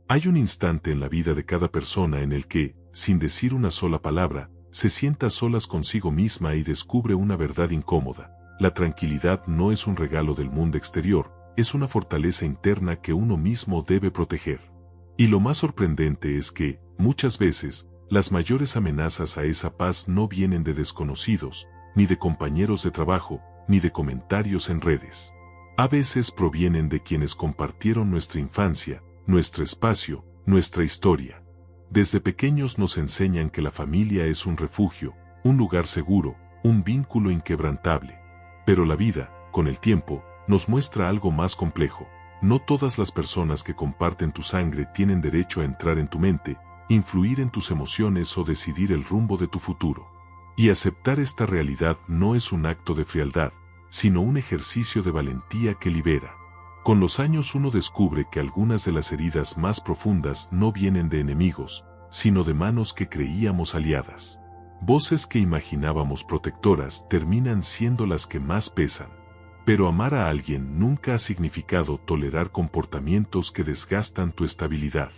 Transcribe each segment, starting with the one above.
Hay un instante en la vida de cada persona en el que, sin decir una sola palabra, se sienta a solas consigo misma y descubre una verdad incómoda. La tranquilidad no es un regalo del mundo exterior, es una fortaleza interna que uno mismo debe proteger. Y lo más sorprendente es que, muchas veces, las mayores amenazas a esa paz no vienen de desconocidos, ni de compañeros de trabajo, ni de comentarios en redes. A veces provienen de quienes compartieron nuestra infancia, nuestro espacio, nuestra historia. Desde pequeños nos enseñan que la familia es un refugio, un lugar seguro, un vínculo inquebrantable. Pero la vida, con el tiempo, nos muestra algo más complejo. No todas las personas que comparten tu sangre tienen derecho a entrar en tu mente, influir en tus emociones o decidir el rumbo de tu futuro. Y aceptar esta realidad no es un acto de frialdad, sino un ejercicio de valentía que libera. Con los años uno descubre que algunas de las heridas más profundas no vienen de enemigos, sino de manos que creíamos aliadas. Voces que imaginábamos protectoras terminan siendo las que más pesan. Pero amar a alguien nunca ha significado tolerar comportamientos que desgastan tu estabilidad.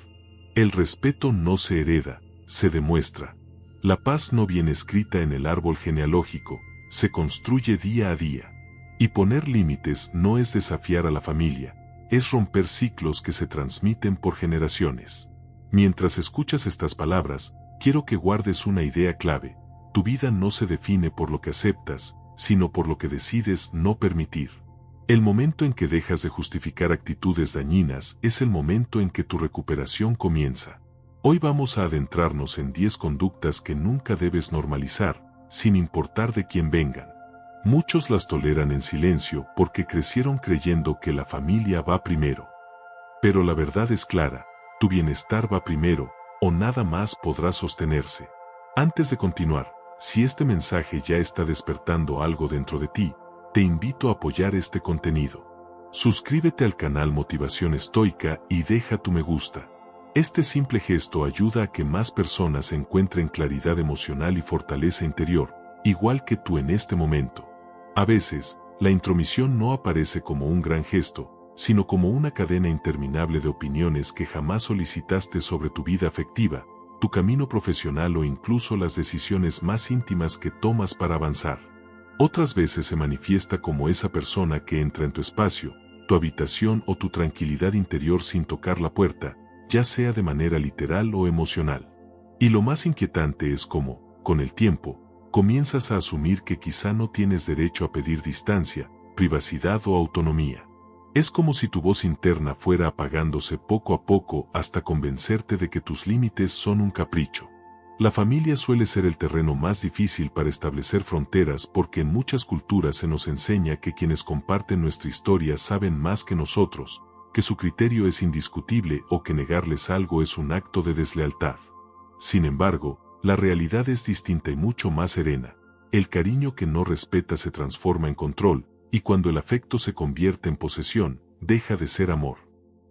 El respeto no se hereda, se demuestra. La paz no viene escrita en el árbol genealógico, se construye día a día. Y poner límites no es desafiar a la familia, es romper ciclos que se transmiten por generaciones. Mientras escuchas estas palabras, quiero que guardes una idea clave. Tu vida no se define por lo que aceptas, sino por lo que decides no permitir. El momento en que dejas de justificar actitudes dañinas es el momento en que tu recuperación comienza. Hoy vamos a adentrarnos en 10 conductas que nunca debes normalizar, sin importar de quién vengan. Muchos las toleran en silencio porque crecieron creyendo que la familia va primero. Pero la verdad es clara, tu bienestar va primero, o nada más podrá sostenerse. Antes de continuar, si este mensaje ya está despertando algo dentro de ti, te invito a apoyar este contenido. Suscríbete al canal Motivación Estoica y deja tu me gusta. Este simple gesto ayuda a que más personas encuentren claridad emocional y fortaleza interior, igual que tú en este momento. A veces, la intromisión no aparece como un gran gesto, sino como una cadena interminable de opiniones que jamás solicitaste sobre tu vida afectiva, tu camino profesional o incluso las decisiones más íntimas que tomas para avanzar. Otras veces se manifiesta como esa persona que entra en tu espacio, tu habitación o tu tranquilidad interior sin tocar la puerta, ya sea de manera literal o emocional. Y lo más inquietante es cómo, con el tiempo, comienzas a asumir que quizá no tienes derecho a pedir distancia, privacidad o autonomía. Es como si tu voz interna fuera apagándose poco a poco hasta convencerte de que tus límites son un capricho. La familia suele ser el terreno más difícil para establecer fronteras porque en muchas culturas se nos enseña que quienes comparten nuestra historia saben más que nosotros, que su criterio es indiscutible o que negarles algo es un acto de deslealtad. Sin embargo, la realidad es distinta y mucho más serena. El cariño que no respeta se transforma en control, y cuando el afecto se convierte en posesión, deja de ser amor.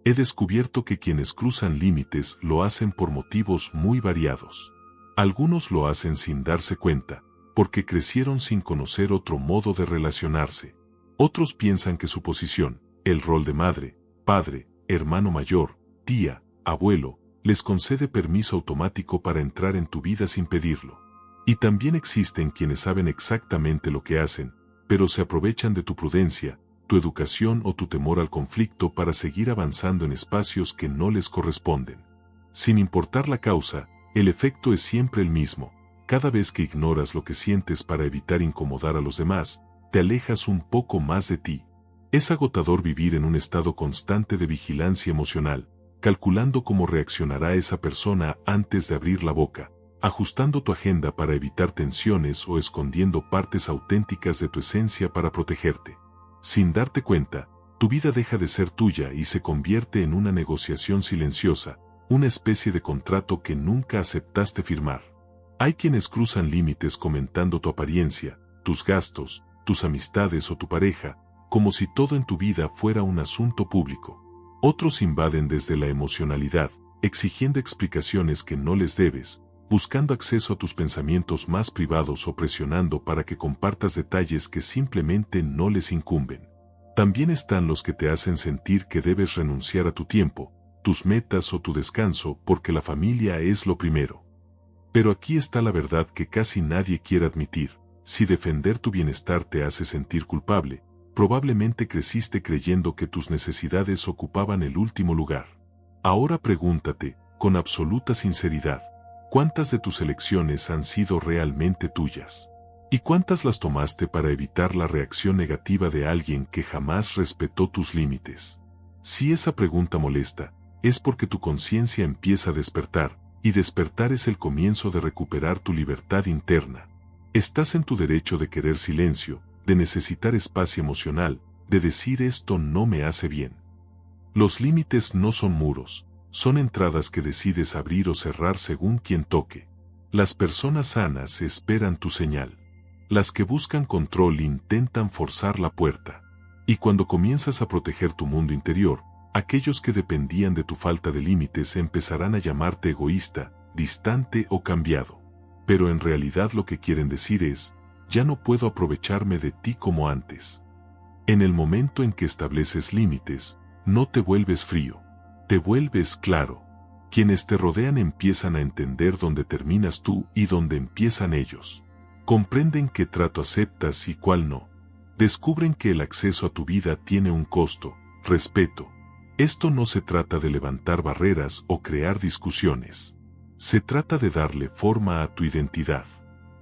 He descubierto que quienes cruzan límites lo hacen por motivos muy variados. Algunos lo hacen sin darse cuenta, porque crecieron sin conocer otro modo de relacionarse. Otros piensan que su posición, el rol de madre, padre, hermano mayor, tía, abuelo, les concede permiso automático para entrar en tu vida sin pedirlo. Y también existen quienes saben exactamente lo que hacen, pero se aprovechan de tu prudencia, tu educación o tu temor al conflicto para seguir avanzando en espacios que no les corresponden. Sin importar la causa, el efecto es siempre el mismo. Cada vez que ignoras lo que sientes para evitar incomodar a los demás, te alejas un poco más de ti. Es agotador vivir en un estado constante de vigilancia emocional, calculando cómo reaccionará esa persona antes de abrir la boca, ajustando tu agenda para evitar tensiones o escondiendo partes auténticas de tu esencia para protegerte. Sin darte cuenta, tu vida deja de ser tuya y se convierte en una negociación silenciosa, una especie de contrato que nunca aceptaste firmar. Hay quienes cruzan límites comentando tu apariencia, tus gastos, tus amistades o tu pareja, como si todo en tu vida fuera un asunto público. Otros invaden desde la emocionalidad, exigiendo explicaciones que no les debes, buscando acceso a tus pensamientos más privados o presionando para que compartas detalles que simplemente no les incumben. También están los que te hacen sentir que debes renunciar a tu tiempo, tus metas o tu descanso porque la familia es lo primero. Pero aquí está la verdad que casi nadie quiere admitir. Si defender tu bienestar te hace sentir culpable, probablemente creciste creyendo que tus necesidades ocupaban el último lugar. Ahora pregúntate, con absoluta sinceridad, ¿cuántas de tus elecciones han sido realmente tuyas? ¿Y cuántas las tomaste para evitar la reacción negativa de alguien que jamás respetó tus límites? Si esa pregunta molesta, es porque tu conciencia empieza a despertar, y despertar es el comienzo de recuperar tu libertad interna. Estás en tu derecho de querer silencio, de necesitar espacio emocional, de decir esto no me hace bien. Los límites no son muros, son entradas que decides abrir o cerrar según quien toque. Las personas sanas esperan tu señal. Las que buscan control intentan forzar la puerta. Y cuando comienzas a proteger tu mundo interior, aquellos que dependían de tu falta de límites empezarán a llamarte egoísta, distante o cambiado. Pero en realidad lo que quieren decir es, ya no puedo aprovecharme de ti como antes. En el momento en que estableces límites, no te vuelves frío, te vuelves claro. Quienes te rodean empiezan a entender dónde terminas tú y dónde empiezan ellos. Comprenden qué trato aceptas y cuál no. Descubren que el acceso a tu vida tiene un costo, respeto. Esto no se trata de levantar barreras o crear discusiones. Se trata de darle forma a tu identidad.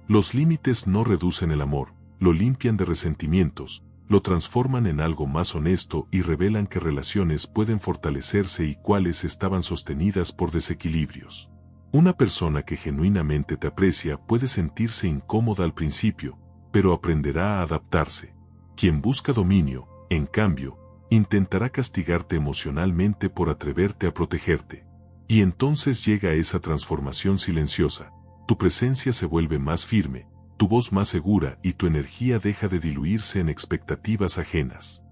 Los límites no reducen el amor, lo limpian de resentimientos, lo transforman en algo más honesto y revelan que relaciones pueden fortalecerse y cuáles estaban sostenidas por desequilibrios. Una persona que genuinamente te aprecia puede sentirse incómoda al principio, pero aprenderá a adaptarse. Quien busca dominio, en cambio, intentará castigarte emocionalmente por atreverte a protegerte. Y entonces llega esa transformación silenciosa. Tu presencia se vuelve más firme, tu voz más segura y tu energía deja de diluirse en expectativas ajenas.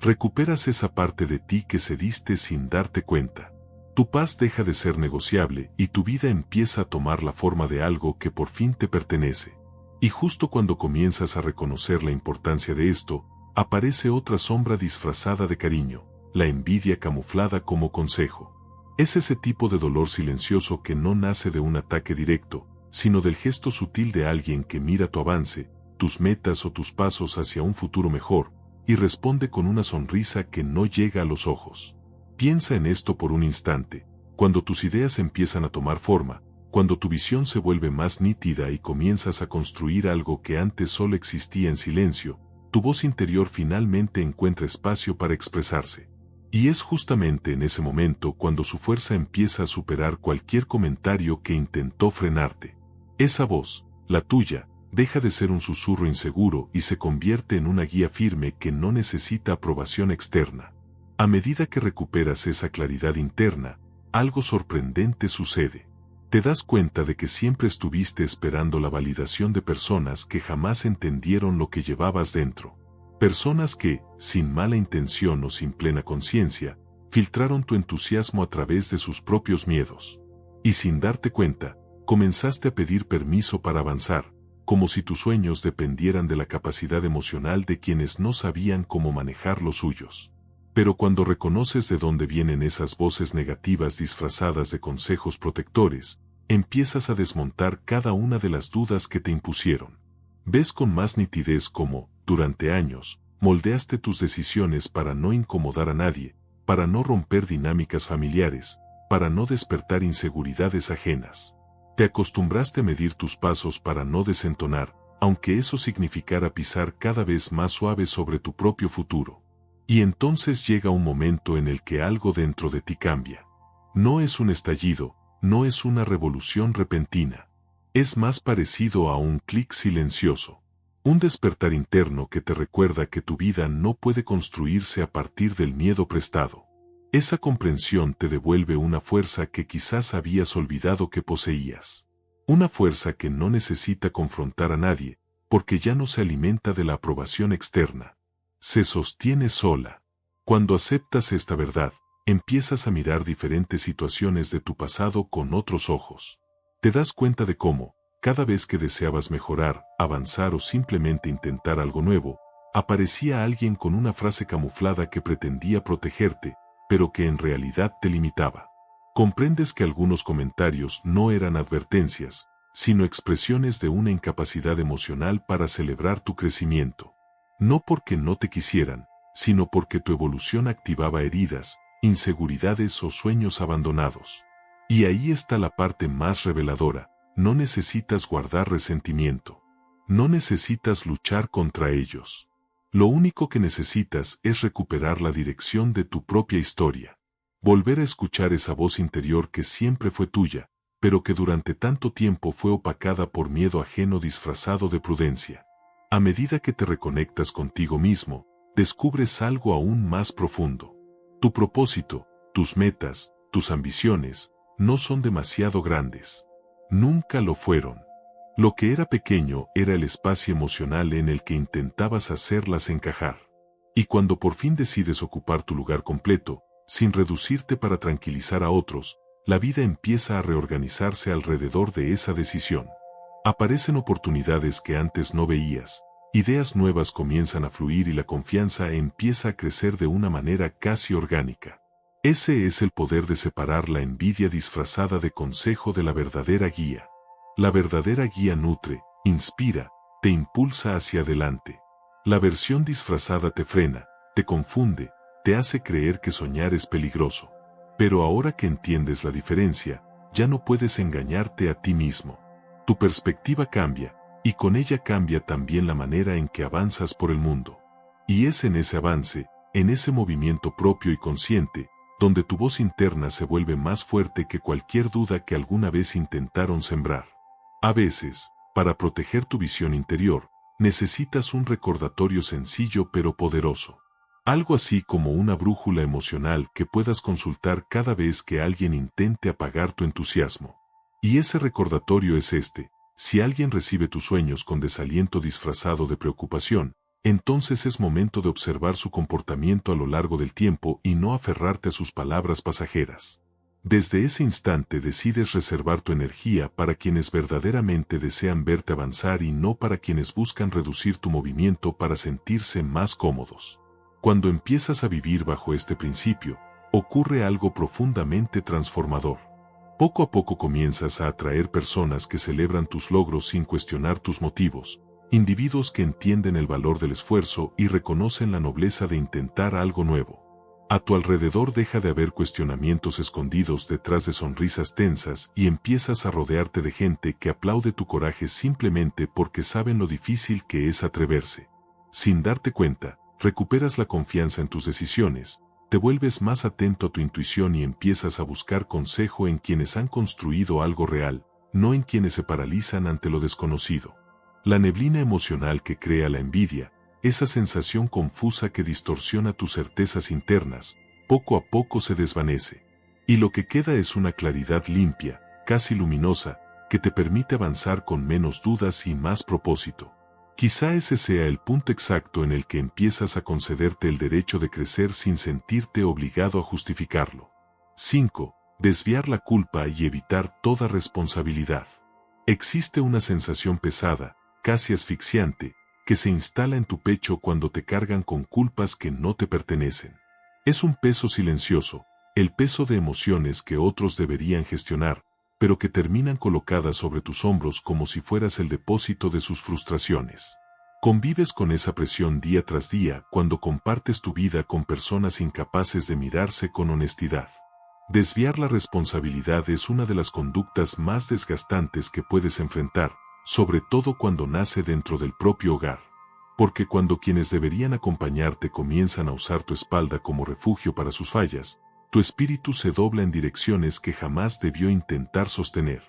Recuperas esa parte de ti que cediste sin darte cuenta. Tu paz deja de ser negociable y tu vida empieza a tomar la forma de algo que por fin te pertenece. Y justo cuando comienzas a reconocer la importancia de esto, aparece otra sombra disfrazada de cariño, la envidia camuflada como consejo. Es ese tipo de dolor silencioso que no nace de un ataque directo, sino del gesto sutil de alguien que mira tu avance, tus metas o tus pasos hacia un futuro mejor, y responde con una sonrisa que no llega a los ojos. Piensa en esto por un instante, cuando tus ideas empiezan a tomar forma, cuando tu visión se vuelve más nítida y comienzas a construir algo que antes solo existía en silencio, tu voz interior finalmente encuentra espacio para expresarse. Y es justamente en ese momento cuando su fuerza empieza a superar cualquier comentario que intentó frenarte. Esa voz, la tuya, deja de ser un susurro inseguro y se convierte en una guía firme que no necesita aprobación externa. A medida que recuperas esa claridad interna, algo sorprendente sucede. Te das cuenta de que siempre estuviste esperando la validación de personas que jamás entendieron lo que llevabas dentro. Personas que, sin mala intención o sin plena conciencia, filtraron tu entusiasmo a través de sus propios miedos. Y sin darte cuenta, comenzaste a pedir permiso para avanzar, como si tus sueños dependieran de la capacidad emocional de quienes no sabían cómo manejar los suyos. Pero cuando reconoces de dónde vienen esas voces negativas disfrazadas de consejos protectores, empiezas a desmontar cada una de las dudas que te impusieron. Ves con más nitidez cómo, durante años, moldeaste tus decisiones para no incomodar a nadie, para no romper dinámicas familiares, para no despertar inseguridades ajenas. Te acostumbraste a medir tus pasos para no desentonar, aunque eso significara pisar cada vez más suave sobre tu propio futuro. Y entonces llega un momento en el que algo dentro de ti cambia. No es un estallido, no es una revolución repentina. Es más parecido a un clic silencioso. Un despertar interno que te recuerda que tu vida no puede construirse a partir del miedo prestado. Esa comprensión te devuelve una fuerza que quizás habías olvidado que poseías. Una fuerza que no necesita confrontar a nadie, porque ya no se alimenta de la aprobación externa. Se sostiene sola. Cuando aceptas esta verdad, empiezas a mirar diferentes situaciones de tu pasado con otros ojos. Te das cuenta de cómo, cada vez que deseabas mejorar, avanzar o simplemente intentar algo nuevo, aparecía alguien con una frase camuflada que pretendía protegerte, pero que en realidad te limitaba. Comprendes que algunos comentarios no eran advertencias, sino expresiones de una incapacidad emocional para celebrar tu crecimiento. No porque no te quisieran, sino porque tu evolución activaba heridas, inseguridades o sueños abandonados. Y ahí está la parte más reveladora: no necesitas guardar resentimiento. No necesitas luchar contra ellos. Lo único que necesitas es recuperar la dirección de tu propia historia. Volver a escuchar esa voz interior que siempre fue tuya, pero que durante tanto tiempo fue opacada por miedo ajeno disfrazado de prudencia. A medida que te reconectas contigo mismo, descubres algo aún más profundo. Tu propósito, tus metas, tus ambiciones, no son demasiado grandes. Nunca lo fueron. Lo que era pequeño era el espacio emocional en el que intentabas hacerlas encajar. Y cuando por fin decides ocupar tu lugar completo, sin reducirte para tranquilizar a otros, la vida empieza a reorganizarse alrededor de esa decisión. Aparecen oportunidades que antes no veías, ideas nuevas comienzan a fluir y la confianza empieza a crecer de una manera casi orgánica. Ese es el poder de separar la envidia disfrazada de consejo de la verdadera guía. La verdadera guía nutre, inspira, te impulsa hacia adelante. La versión disfrazada te frena, te confunde, te hace creer que soñar es peligroso. Pero ahora que entiendes la diferencia, ya no puedes engañarte a ti mismo. Tu perspectiva cambia, y con ella cambia también la manera en que avanzas por el mundo. Y es en ese avance, en ese movimiento propio y consciente, donde tu voz interna se vuelve más fuerte que cualquier duda que alguna vez intentaron sembrar. A veces, para proteger tu visión interior, necesitas un recordatorio sencillo pero poderoso. Algo así como una brújula emocional que puedas consultar cada vez que alguien intente apagar tu entusiasmo. Y ese recordatorio es este: si alguien recibe tus sueños con desaliento disfrazado de preocupación, entonces es momento de observar su comportamiento a lo largo del tiempo y no aferrarte a sus palabras pasajeras. Desde ese instante decides reservar tu energía para quienes verdaderamente desean verte avanzar y no para quienes buscan reducir tu movimiento para sentirse más cómodos. Cuando empiezas a vivir bajo este principio, ocurre algo profundamente transformador. Poco a poco comienzas a atraer personas que celebran tus logros sin cuestionar tus motivos, individuos que entienden el valor del esfuerzo y reconocen la nobleza de intentar algo nuevo. A tu alrededor deja de haber cuestionamientos escondidos detrás de sonrisas tensas y empiezas a rodearte de gente que aplaude tu coraje simplemente porque saben lo difícil que es atreverse. Sin darte cuenta, recuperas la confianza en tus decisiones, te vuelves más atento a tu intuición y empiezas a buscar consejo en quienes han construido algo real, no en quienes se paralizan ante lo desconocido. La neblina emocional que crea la envidia, esa sensación confusa que distorsiona tus certezas internas, poco a poco se desvanece. Y lo que queda es una claridad limpia, casi luminosa, que te permite avanzar con menos dudas y más propósito. Quizá ese sea el punto exacto en el que empiezas a concederte el derecho de crecer sin sentirte obligado a justificarlo. 5. Desviar la culpa y evitar toda responsabilidad. Existe una sensación pesada, casi asfixiante, que se instala en tu pecho cuando te cargan con culpas que no te pertenecen. Es un peso silencioso, el peso de emociones que otros deberían gestionar, pero que terminan colocadas sobre tus hombros como si fueras el depósito de sus frustraciones. Convives con esa presión día tras día cuando compartes tu vida con personas incapaces de mirarse con honestidad. Desviar la responsabilidad es una de las conductas más desgastantes que puedes enfrentar, sobre todo cuando nace dentro del propio hogar. Porque cuando quienes deberían acompañarte comienzan a usar tu espalda como refugio para sus fallas, tu espíritu se dobla en direcciones que jamás debió intentar sostener.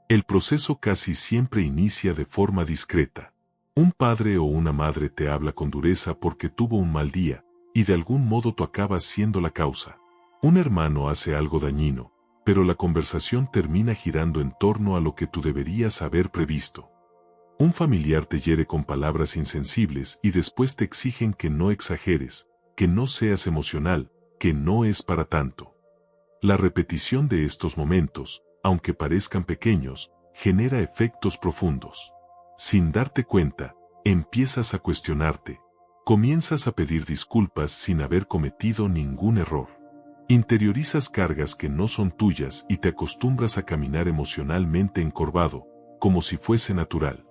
El proceso casi siempre inicia de forma discreta. Un padre o una madre te habla con dureza porque tuvo un mal día, y de algún modo tú acabas siendo la causa. Un hermano hace algo dañino, pero la conversación termina girando en torno a lo que tú deberías haber previsto. Un familiar te hiere con palabras insensibles y después te exigen que no exageres, que no seas emocional, que no es para tanto. La repetición de estos momentos, aunque parezcan pequeños, genera efectos profundos. Sin darte cuenta, empiezas a cuestionarte. Comienzas a pedir disculpas sin haber cometido ningún error. Interiorizas cargas que no son tuyas y te acostumbras a caminar emocionalmente encorvado, como si fuese natural.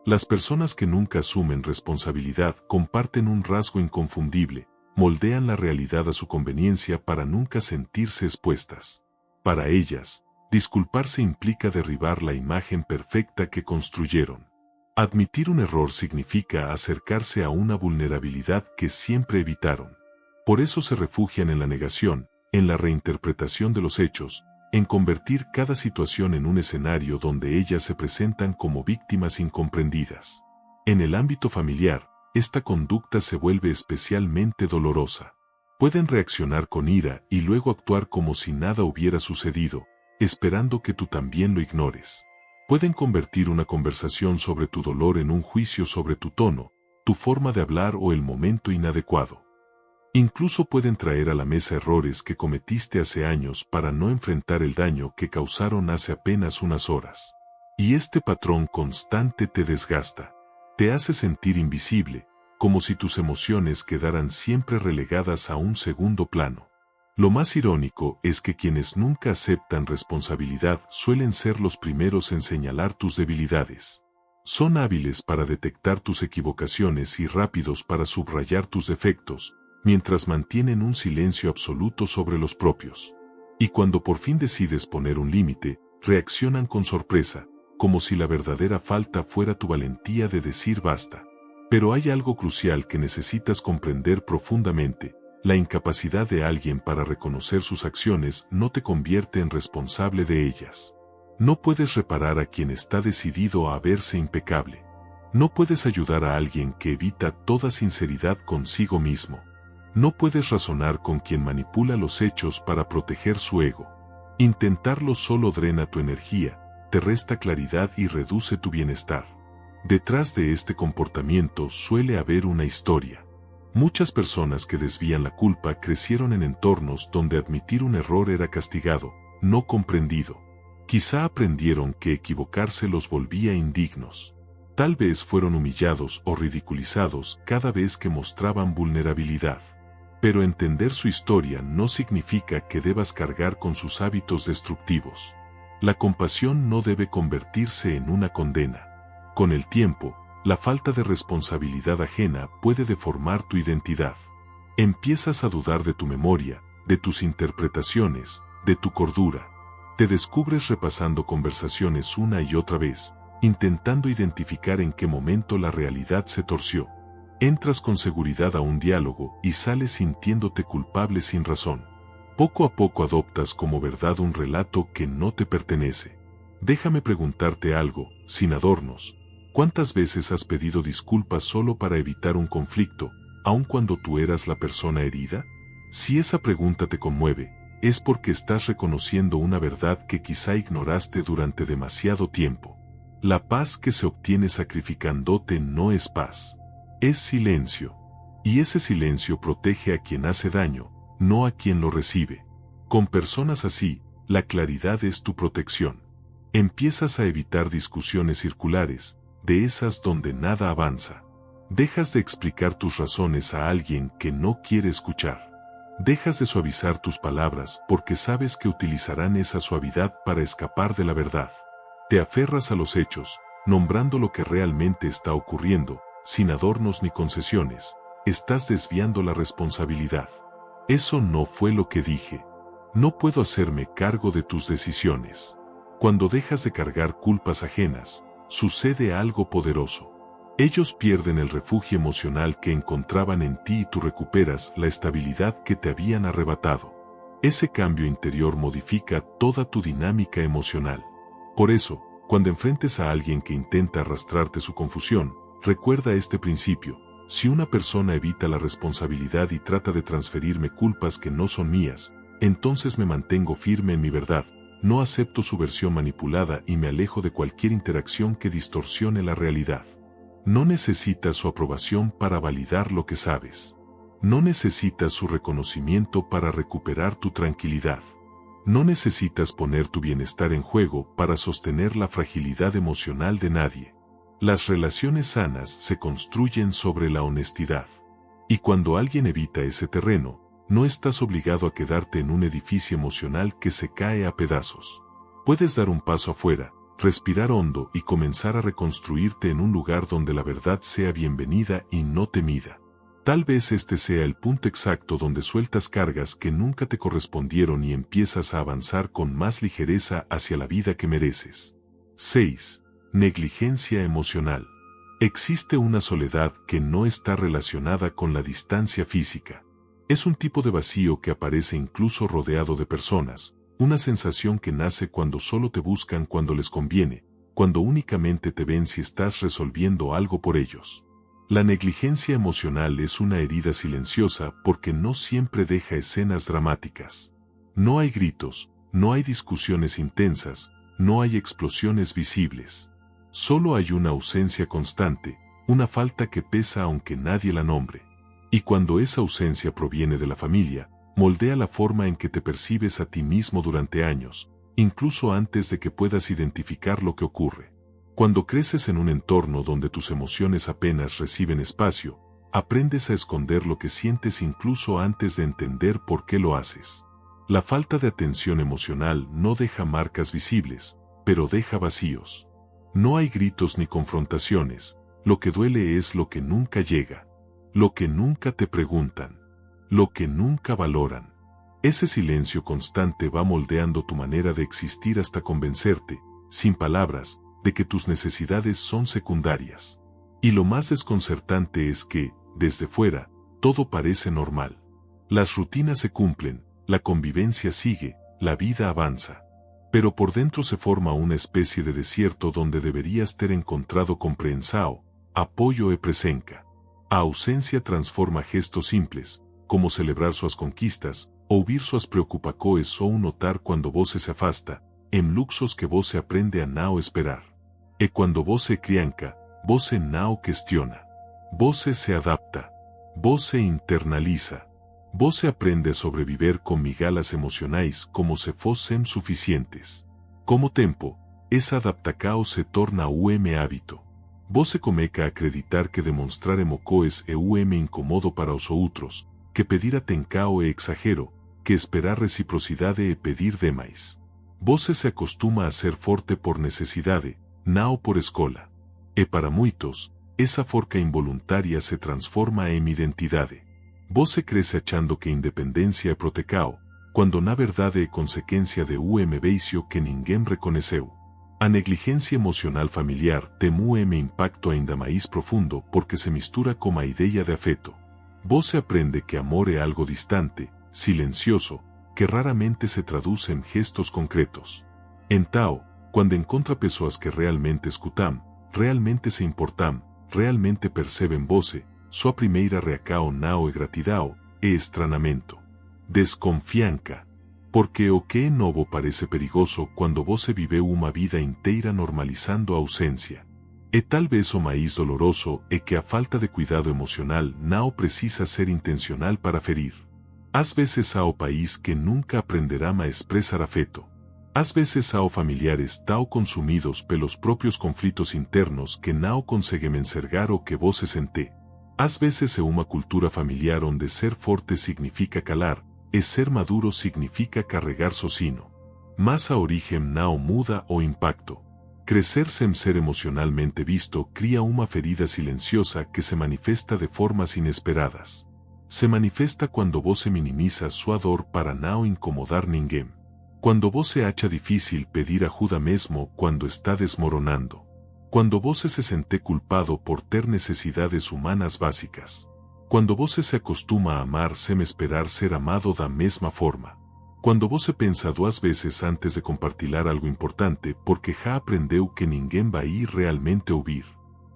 Las personas que nunca asumen responsabilidad comparten un rasgo inconfundible, moldean la realidad a su conveniencia para nunca sentirse expuestas. Para ellas, disculparse implica derribar la imagen perfecta que construyeron. Admitir un error significa acercarse a una vulnerabilidad que siempre evitaron. Por eso se refugian en la negación, en la reinterpretación de los hechos, en convertir cada situación en un escenario donde ellas se presentan como víctimas incomprendidas. En el ámbito familiar, esta conducta se vuelve especialmente dolorosa. Pueden reaccionar con ira y luego actuar como si nada hubiera sucedido, esperando que tú también lo ignores. Pueden convertir una conversación sobre tu dolor en un juicio sobre tu tono, tu forma de hablar o el momento inadecuado. Incluso pueden traer a la mesa errores que cometiste hace años para no enfrentar el daño que causaron hace apenas unas horas. Y este patrón constante te desgasta. Te hace sentir invisible, como si tus emociones quedaran siempre relegadas a un segundo plano. Lo más irónico es que quienes nunca aceptan responsabilidad suelen ser los primeros en señalar tus debilidades. Son hábiles para detectar tus equivocaciones y rápidos para subrayar tus defectos, mientras mantienen un silencio absoluto sobre los propios. Y cuando por fin decides poner un límite, reaccionan con sorpresa, como si la verdadera falta fuera tu valentía de decir basta. Pero hay algo crucial que necesitas comprender profundamente: la incapacidad de alguien para reconocer sus acciones no te convierte en responsable de ellas. No puedes reparar a quien está decidido a verse impecable. No puedes ayudar a alguien que evita toda sinceridad consigo mismo. No puedes razonar con quien manipula los hechos para proteger su ego. Intentarlo solo drena tu energía, te resta claridad y reduce tu bienestar. Detrás de este comportamiento suele haber una historia. Muchas personas que desvían la culpa crecieron en entornos donde admitir un error era castigado, no comprendido. Quizá aprendieron que equivocarse los volvía indignos. Tal vez fueron humillados o ridiculizados cada vez que mostraban vulnerabilidad. Pero entender su historia no significa que debas cargar con sus hábitos destructivos. La compasión no debe convertirse en una condena. Con el tiempo, la falta de responsabilidad ajena puede deformar tu identidad. Empiezas a dudar de tu memoria, de tus interpretaciones, de tu cordura. Te descubres repasando conversaciones una y otra vez, intentando identificar en qué momento la realidad se torció. Entras con seguridad a un diálogo y sales sintiéndote culpable sin razón. Poco a poco adoptas como verdad un relato que no te pertenece. Déjame preguntarte algo, sin adornos. ¿Cuántas veces has pedido disculpas solo para evitar un conflicto, aun cuando tú eras la persona herida? Si esa pregunta te conmueve, es porque estás reconociendo una verdad que quizá ignoraste durante demasiado tiempo. La paz que se obtiene sacrificándote no es paz. Es silencio. Y ese silencio protege a quien hace daño, no a quien lo recibe. Con personas así, la claridad es tu protección. Empiezas a evitar discusiones circulares, de esas donde nada avanza. Dejas de explicar tus razones a alguien que no quiere escuchar. Dejas de suavizar tus palabras porque sabes que utilizarán esa suavidad para escapar de la verdad. Te aferras a los hechos, nombrando lo que realmente está ocurriendo, sin adornos ni concesiones. Estás desviando la responsabilidad. Eso no fue lo que dije. No puedo hacerme cargo de tus decisiones. Cuando dejas de cargar culpas ajenas, sucede algo poderoso. Ellos pierden el refugio emocional que encontraban en ti y tú recuperas la estabilidad que te habían arrebatado. Ese cambio interior modifica toda tu dinámica emocional. Por eso, cuando enfrentes a alguien que intenta arrastrarte su confusión, recuerda este principio: si una persona evita la responsabilidad y trata de transferirme culpas que no son mías, entonces me mantengo firme en mi verdad, no acepto su versión manipulada y me alejo de cualquier interacción que distorsione la realidad. No necesitas su aprobación para validar lo que sabes. No necesitas su reconocimiento para recuperar tu tranquilidad. No necesitas poner tu bienestar en juego para sostener la fragilidad emocional de nadie. Las relaciones sanas se construyen sobre la honestidad. Y cuando alguien evita ese terreno, No estás obligado a quedarte en un edificio emocional que se cae a pedazos. Puedes dar un paso afuera, respirar hondo y comenzar a reconstruirte en un lugar donde la verdad sea bienvenida y no temida. Tal vez este sea el punto exacto donde sueltas cargas que nunca te correspondieron y empiezas a avanzar con más ligereza hacia la vida que mereces. 6. Negligencia emocional. Existe una soledad que no está relacionada con la distancia física. Es un tipo de vacío que aparece incluso rodeado de personas, una sensación que nace cuando solo te buscan cuando les conviene, cuando únicamente te ven si estás resolviendo algo por ellos. La negligencia emocional es una herida silenciosa porque no siempre deja escenas dramáticas. No hay gritos, no hay discusiones intensas, no hay explosiones visibles. Solo hay una ausencia constante, una falta que pesa aunque nadie la nombre. Y cuando esa ausencia proviene de la familia, moldea la forma en que te percibes a ti mismo durante años, incluso antes de que puedas identificar lo que ocurre. Cuando creces en un entorno donde tus emociones apenas reciben espacio, aprendes a esconder lo que sientes incluso antes de entender por qué lo haces. La falta de atención emocional no deja marcas visibles, pero deja vacíos. No hay gritos ni confrontaciones, lo que duele es lo que nunca llega. Lo que nunca te preguntan, lo que nunca valoran. Ese silencio constante va moldeando tu manera de existir hasta convencerte, sin palabras, de que tus necesidades son secundarias. Y lo más desconcertante es que, desde fuera, todo parece normal. Las rutinas se cumplen, la convivencia sigue, la vida avanza. Pero por dentro se forma una especie de desierto donde deberías ter encontrado comprensión, apoyo e presença. A ausencia transforma gestos simples, como celebrar suas conquistas, ouvir suas preocupações ou notar quando você se afasta, em luxos que você aprende a não esperar. E quando você criança, você não questiona. Você se adapta. Você internaliza. Você aprende a sobreviver com migalhas emocionais como se fossem suficientes. Como tempo, essa adaptação se torna hábito. Você começa a acreditar que demonstrar emoções é incômodo para os outros, que pedir atenção é exagero, que esperar reciprocidade é pedir demais. Você se acostuma a ser forte por necessidade, não por escola. E para muitos, essa forca involuntária se transforma em identidade. Você cresce achando que independência é proteção, quando na verdade é consequência de vício que ninguém reconheceu. A negligência emocional familiar tem impacto ainda mais profundo porque se mistura com a ideia de afeto. Você aprende que amor é algo distante, silencioso, que raramente se traduz em gestos concretos. Então, quando encontra pessoas que realmente escutam, realmente se importam, realmente percebem você, sua primeira reação não é gratidão, é estranhamento. Desconfiança. Porque o que é novo parece perigoso quando você viveu uma vida inteira normalizando a ausência. E talvez o mais doloroso é que a falta de cuidado emocional não precisa ser intencional para ferir. Às vezes há o país que nunca aprenderá a expressar afeto. Às vezes há familiares tão consumidos pelos próprios conflitos internos que não conseguem enxergar o que você sente. Às vezes é uma cultura familiar onde ser forte significa calar, e ser maduro significa carregar sozinho. Mas a origem não muda o impacto. Crecer sem ser emocionalmente visto cria uma ferida silenciosa que se manifesta de formas inesperadas. Se manifesta quando você minimiza sua dor para não incomodar ninguém. Quando você acha difícil pedir ajuda mesmo quando está desmoronando. Quando você se sente culpado por ter necessidades humanas básicas. Quando você se acostuma a amar sem esperar ser amado da mesma forma. Quando você pensa duas vezes antes de compartilhar algo importante porque já aprendeu que ninguém vai realmente ouvir.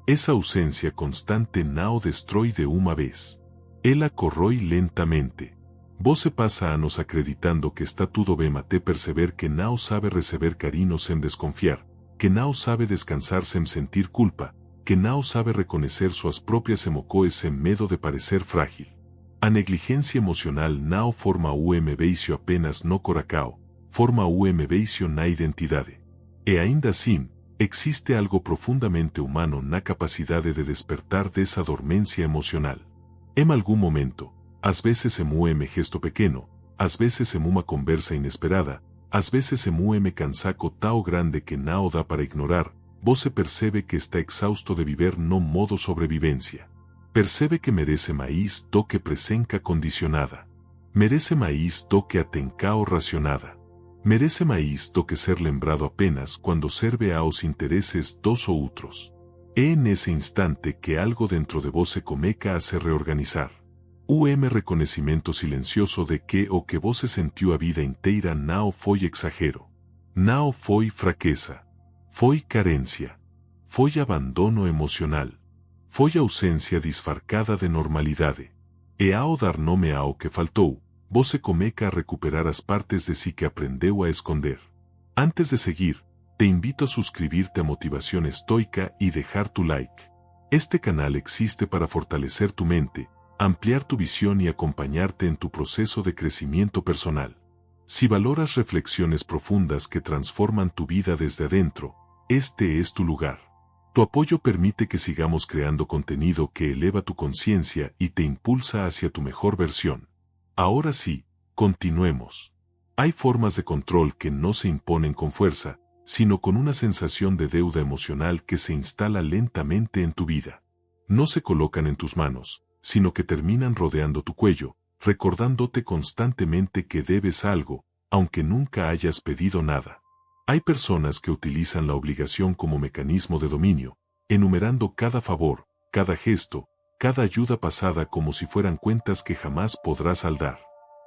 Essa ausência constante não destrói de uma vez. Ela corrói lentamente. Você passa anos acreditando que está tudo bem até perceber que não sabe receber carinho sem desconfiar, que não sabe descansar sem sentir culpa, que não sabe reconhecer suas próprias emoções sem medo de parecer frágil. A negligência emocional não forma vício apenas no coração, forma vício na identidade. E ainda assim, existe algo profundamente humano na capacidade de despertar dessa dormência emocional. Em algum momento, Às veces emueme gesto pequeno, às vezes emuma conversa inesperada, às vezes emueme cansaco tao grande que nao dá para ignorar, você percebe que está exhausto de viver no modo sobrevivencia. Percebe que merece maíz do que presenca condicionada. Merece maíz do que atencao racionada. Merece maíz do que ser lembrado apenas cuando serve aos intereses dos ou outros. É nesse instante que algo dentro de você começa a se reorganizar. Reconhecimento silencioso de que o que você sentiu a vida inteira não foi exagero. Não foi fraqueza. Foi carência. Foi abandono emocional. Foi ausência disfarçada de normalidade. E ao dar nome ao que faltou, você começa a recuperar as partes de si que aprendeu a esconder. Antes de seguir, te invito a suscribirte a Motivación Estoica y dejar tu like. Este canal existe para fortalecer tu mente, ampliar tu visión y acompañarte en tu proceso de crecimiento personal. Si valoras reflexiones profundas que transforman tu vida desde adentro, este es tu lugar. Tu apoyo permite que sigamos creando contenido que eleva tu conciencia y te impulsa hacia tu mejor versión. Ahora sí, continuemos. Hay formas de control que no se imponen con fuerza, sino con una sensación de deuda emocional que se instala lentamente en tu vida. No se colocan en tus manos, sino que terminan rodeando tu cuello, recordándote constantemente que debes algo, aunque nunca hayas pedido nada. Hay personas que utilizan la obligación como mecanismo de dominio, enumerando cada favor, cada gesto, cada ayuda pasada como si fueran cuentas que jamás podrás saldar.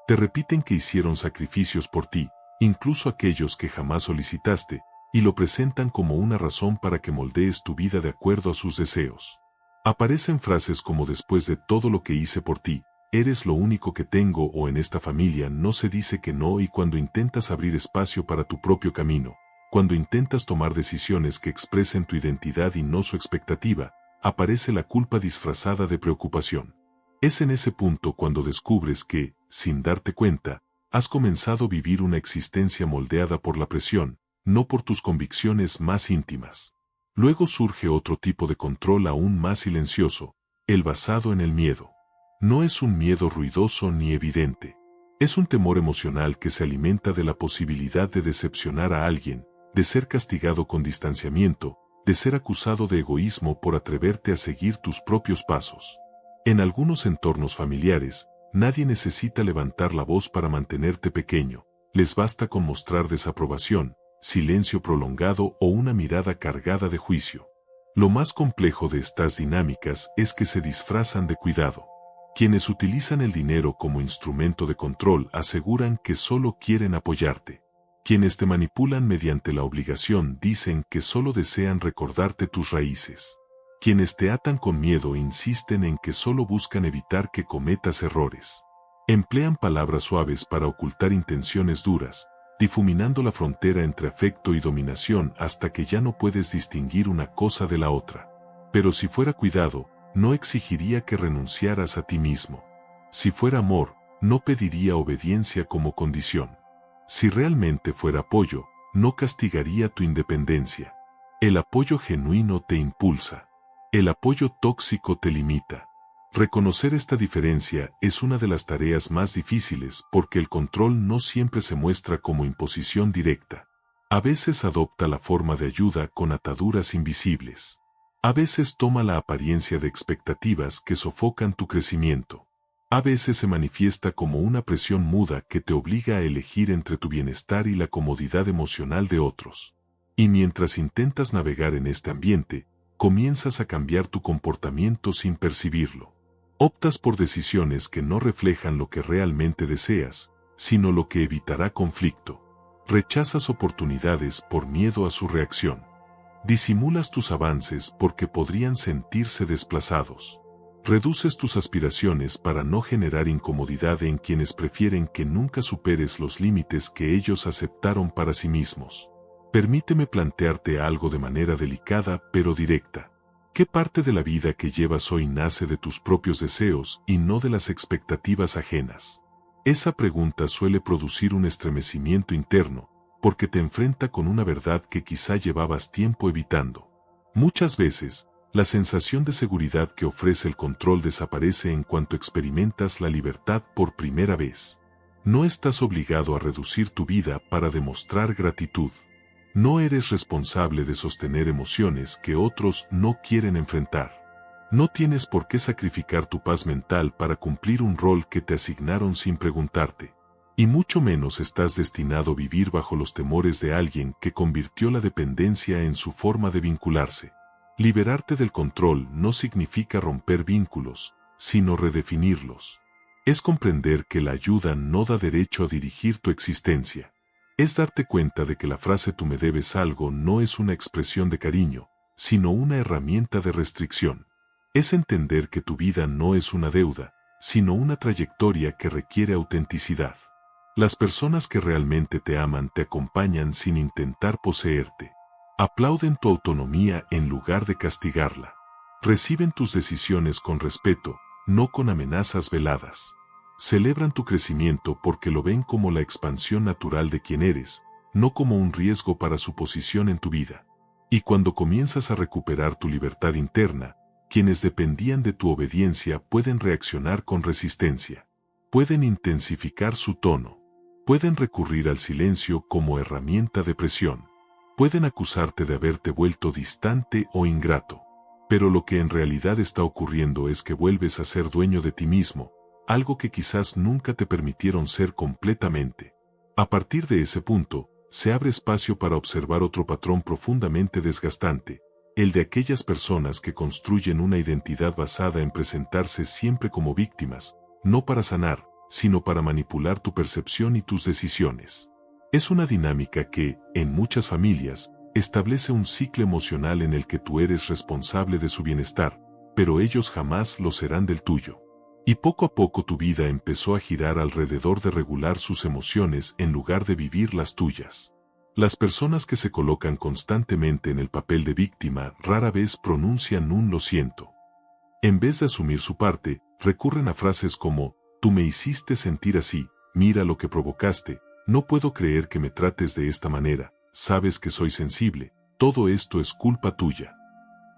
Te repiten que hicieron sacrificios por ti, incluso aquellos que jamás solicitaste, y lo presentan como una razón para que moldees tu vida de acuerdo a sus deseos. Aparecen frases como después de todo lo que hice por ti, eres lo único que tengo o en esta familia no se dice que no y cuando intentas abrir espacio para tu propio camino, cuando intentas tomar decisiones que expresen tu identidad y no su expectativa, aparece la culpa disfrazada de preocupación. Es en ese punto cuando descubres que, sin darte cuenta, has comenzado a vivir una existencia moldeada por la presión, no por tus convicciones más íntimas. Luego surge otro tipo de control aún más silencioso, el basado en el miedo. No es un miedo ruidoso ni evidente. Es un temor emocional que se alimenta de la posibilidad de decepcionar a alguien, de ser castigado con distanciamiento, de ser acusado de egoísmo por atreverte a seguir tus propios pasos. En algunos entornos familiares, nadie necesita levantar la voz para mantenerte pequeño, les basta con mostrar desaprobación, silencio prolongado o una mirada cargada de juicio. Lo más complejo de estas dinámicas es que se disfrazan de cuidado. Quienes utilizan el dinero como instrumento de control aseguran que solo quieren apoyarte. Quienes te manipulan mediante la obligación dicen que solo desean recordarte tus raíces. Quienes te atan con miedo insisten en que solo buscan evitar que cometas errores. Emplean palabras suaves para ocultar intenciones duras, difuminando la frontera entre afecto y dominación hasta que ya no puedes distinguir una cosa de la otra. Pero si fuera cuidado, no exigiría que renunciaras a ti mismo. Si fuera amor, no pediría obediencia como condición. Si realmente fuera apoyo, no castigaría tu independencia. El apoyo genuino te impulsa. El apoyo tóxico te limita. Reconocer esta diferencia es una de las tareas más difíciles porque el control no siempre se muestra como imposición directa. A veces adopta la forma de ayuda con ataduras invisibles. A veces toma la apariencia de expectativas que sofocan tu crecimiento. A veces se manifiesta como una presión muda que te obliga a elegir entre tu bienestar y la comodidad emocional de otros. Y mientras intentas navegar en este ambiente, comienzas a cambiar tu comportamiento sin percibirlo. Optas por decisiones que no reflejan lo que realmente deseas, sino lo que evitará conflicto. Rechazas oportunidades por miedo a su reacción. Disimulas tus avances porque podrían sentirse desplazados. Reduces tus aspiraciones para no generar incomodidad en quienes prefieren que nunca superes los límites que ellos aceptaron para sí mismos. Permíteme plantearte algo de manera delicada pero directa. ¿Qué parte de la vida que llevas hoy nace de tus propios deseos y no de las expectativas ajenas? Esa pregunta suele producir un estremecimiento interno, porque te enfrenta con una verdad que quizá llevabas tiempo evitando. Muchas veces, La sensación de seguridad que ofrece el control desaparece en cuanto experimentas la libertad por primera vez. No estás obligado a reducir tu vida para demostrar gratitud. No eres responsable de sostener emociones que otros no quieren enfrentar. No tienes por qué sacrificar tu paz mental para cumplir un rol que te asignaron sin preguntarte. Y mucho menos estás destinado a vivir bajo los temores de alguien que convirtió la dependencia en su forma de vincularse. Liberarte del control no significa romper vínculos, sino redefinirlos. Es comprender que la ayuda no da derecho a dirigir tu existencia. Es darte cuenta de que la frase "tú me debes algo" no es una expresión de cariño, sino una herramienta de restricción. Es entender que tu vida no es una deuda, sino una trayectoria que requiere autenticidad. Las personas que realmente te aman te acompañan sin intentar poseerte. Aplauden tu autonomía en lugar de castigarla. Reciben tus decisiones con respeto, no con amenazas veladas. Celebran tu crecimiento porque lo ven como la expansión natural de quien eres, no como un riesgo para su posición en tu vida. Y cuando comienzas a recuperar tu libertad interna, quienes dependían de tu obediencia pueden reaccionar con resistencia. Pueden intensificar su tono. Pueden recurrir al silencio como herramienta de presión. Pueden acusarte de haberte vuelto distante o ingrato. Pero lo que en realidad está ocurriendo es que vuelves a ser dueño de ti mismo, algo que quizás nunca te permitieron ser completamente. A partir de ese punto, se abre espacio para observar otro patrón profundamente desgastante, el de aquellas personas que construyen una identidad basada en presentarse siempre como víctimas, no para sanar, sino para manipular tu percepción y tus decisiones. Es una dinámica que, en muchas familias, establece un ciclo emocional en el que tú eres responsable de su bienestar, pero ellos jamás lo serán del tuyo. Y poco a poco tu vida empezó a girar alrededor de regular sus emociones en lugar de vivir las tuyas. Las personas que se colocan constantemente en el papel de víctima rara vez pronuncian un "lo siento". En vez de asumir su parte, recurren a frases como "tú me hiciste sentir así, mira lo que provocaste, no puedo creer que me trates de esta manera, sabes que soy sensible, todo esto es culpa tuya".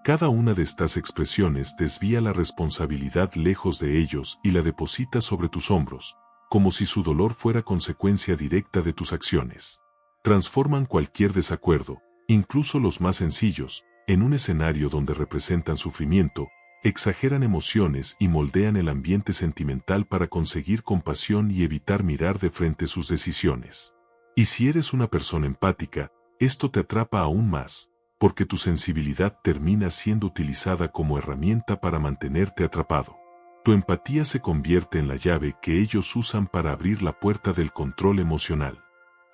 Cada una de estas expresiones desvía la responsabilidad lejos de ellos y la deposita sobre tus hombros, como si su dolor fuera consecuencia directa de tus acciones. Transforman cualquier desacuerdo, incluso los más sencillos, en un escenario donde representan sufrimiento, exageran emociones y moldean el ambiente sentimental para conseguir compasión y evitar mirar de frente sus decisiones. Y si eres una persona empática, esto te atrapa aún más, porque tu sensibilidad termina siendo utilizada como herramienta para mantenerte atrapado. Tu empatía se convierte en la llave que ellos usan para abrir la puerta del control emocional.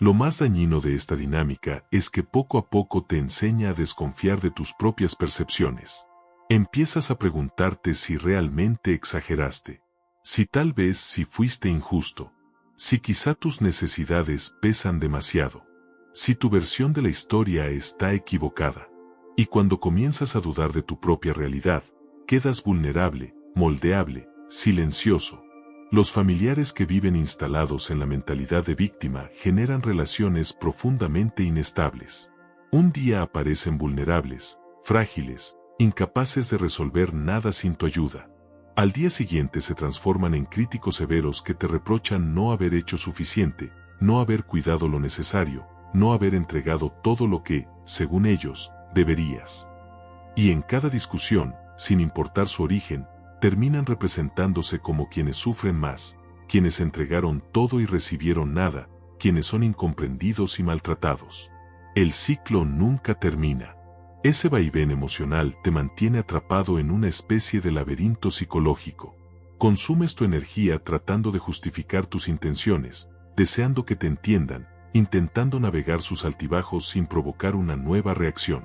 Lo más dañino de esta dinámica es que poco a poco te enseña a desconfiar de tus propias percepciones. Empiezas a preguntarte si realmente exageraste, si tal vez si fuiste injusto, si quizá tus necesidades pesan demasiado, si tu versión de la historia está equivocada. Y cuando comienzas a dudar de tu propia realidad, quedas vulnerable, moldeable, silencioso. Los familiares que viven instalados en la mentalidad de víctima generan relaciones profundamente inestables. Un día aparecen vulnerables, frágiles, incapaces de resolver nada sin tu ayuda. Al día siguiente se transforman en críticos severos que te reprochan no haber hecho suficiente, no haber cuidado lo necesario, no haber entregado todo lo que, según ellos, deberías. Y en cada discusión, sin importar su origen, terminan representándose como quienes sufren más, quienes entregaron todo y recibieron nada, quienes son incomprendidos y maltratados. El ciclo nunca termina. Ese vaivén emocional te mantiene atrapado en una especie de laberinto psicológico. Consumes tu energía tratando de justificar tus intenciones, deseando que te entiendan, intentando navegar sus altibajos sin provocar una nueva reacción.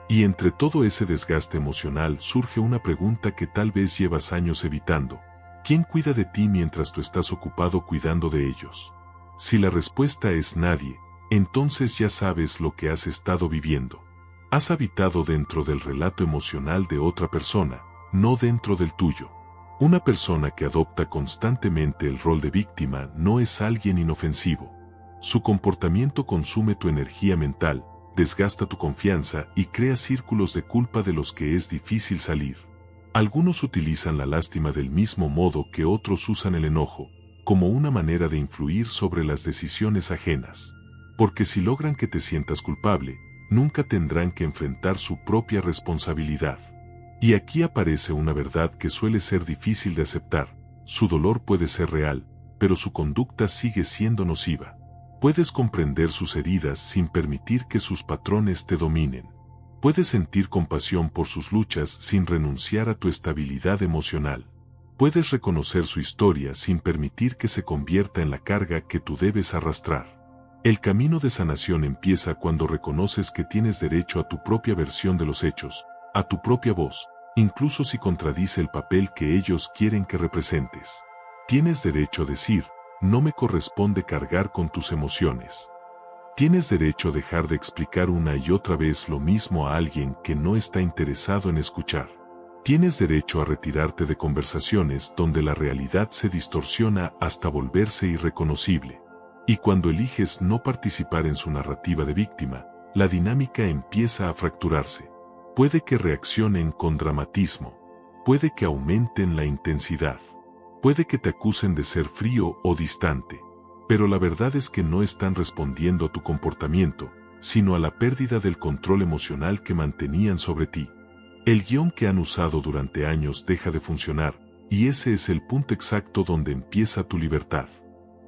Y entre todo ese desgaste emocional surge una pregunta que tal vez llevas años evitando. ¿Quién cuida de ti mientras tú estás ocupado cuidando de ellos? Si la respuesta es nadie, entonces ya sabes lo que has estado viviendo. Has habitado dentro del relato emocional de otra persona, no dentro del tuyo. Una persona que adopta constantemente el rol de víctima no es alguien inofensivo. Su comportamiento consume tu energía mental, desgasta tu confianza y crea círculos de culpa de los que es difícil salir. Algunos utilizan la lástima del mismo modo que otros usan el enojo, como una manera de influir sobre las decisiones ajenas. Porque si logran que te sientas culpable, nunca tendrán que enfrentar su propia responsabilidad. Y aquí aparece una verdad que suele ser difícil de aceptar: su dolor puede ser real, pero su conducta sigue siendo nociva. Puedes comprender sus heridas sin permitir que sus patrones te dominen. Puedes sentir compasión por sus luchas sin renunciar a tu estabilidad emocional. Puedes reconocer su historia sin permitir que se convierta en la carga que tú debes arrastrar. El camino de sanación empieza cuando reconoces que tienes derecho a tu propia versión de los hechos, a tu propia voz, incluso si contradice el papel que ellos quieren que representes. Tienes derecho a decir: no me corresponde cargar con tus emociones. Tienes derecho a dejar de explicar una y otra vez lo mismo a alguien que no está interesado en escuchar. Tienes derecho a retirarte de conversaciones donde la realidad se distorsiona hasta volverse irreconocible. Y cuando eliges no participar en su narrativa de víctima, la dinámica empieza a fracturarse. Puede que reaccionen con dramatismo. Puede que aumenten la intensidad. Puede que te acusen de ser frío o distante. Pero la verdad es que no están respondiendo a tu comportamiento, sino a la pérdida del control emocional que mantenían sobre ti. El guión que han usado durante años deja de funcionar, y ese es el punto exacto donde empieza tu libertad.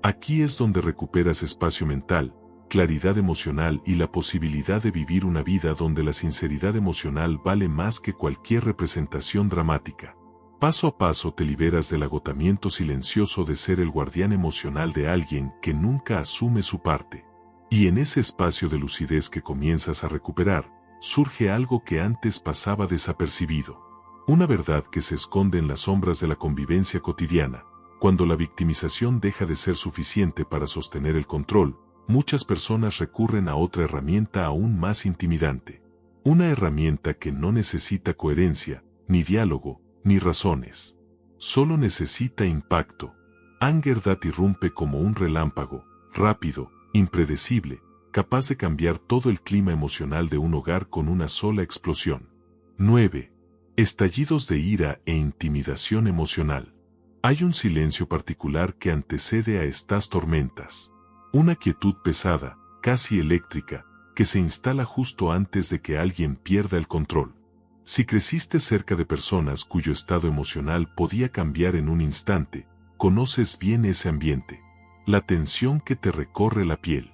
Aquí es donde recuperas espacio mental, claridad emocional y la posibilidad de vivir una vida donde la sinceridad emocional vale más que cualquier representación dramática. Paso a paso te liberas del agotamiento silencioso de ser el guardián emocional de alguien que nunca asume su parte. Y en ese espacio de lucidez que comienzas a recuperar, surge algo que antes pasaba desapercibido. Una verdad que se esconde en las sombras de la convivencia cotidiana. Cuando la victimización deja de ser suficiente para sostener el control, muchas personas recurren a otra herramienta aún más intimidante. Una herramienta que no necesita coherencia, ni diálogo, ni razones. Solo necesita impacto. Anger That irrumpe como un relámpago, rápido, impredecible, capaz de cambiar todo el clima emocional de un hogar con una sola explosión. 9. Estallidos de ira e intimidación emocional. Hay un silencio particular que antecede a estas tormentas. Una quietud pesada, casi eléctrica, que se instala justo antes de que alguien pierda el control. Si creciste cerca de personas cuyo estado emocional podía cambiar en un instante, conoces bien ese ambiente. La tensión que te recorre la piel.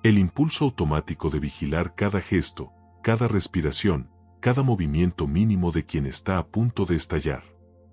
El impulso automático de vigilar cada gesto, cada respiración, cada movimiento mínimo de quien está a punto de estallar.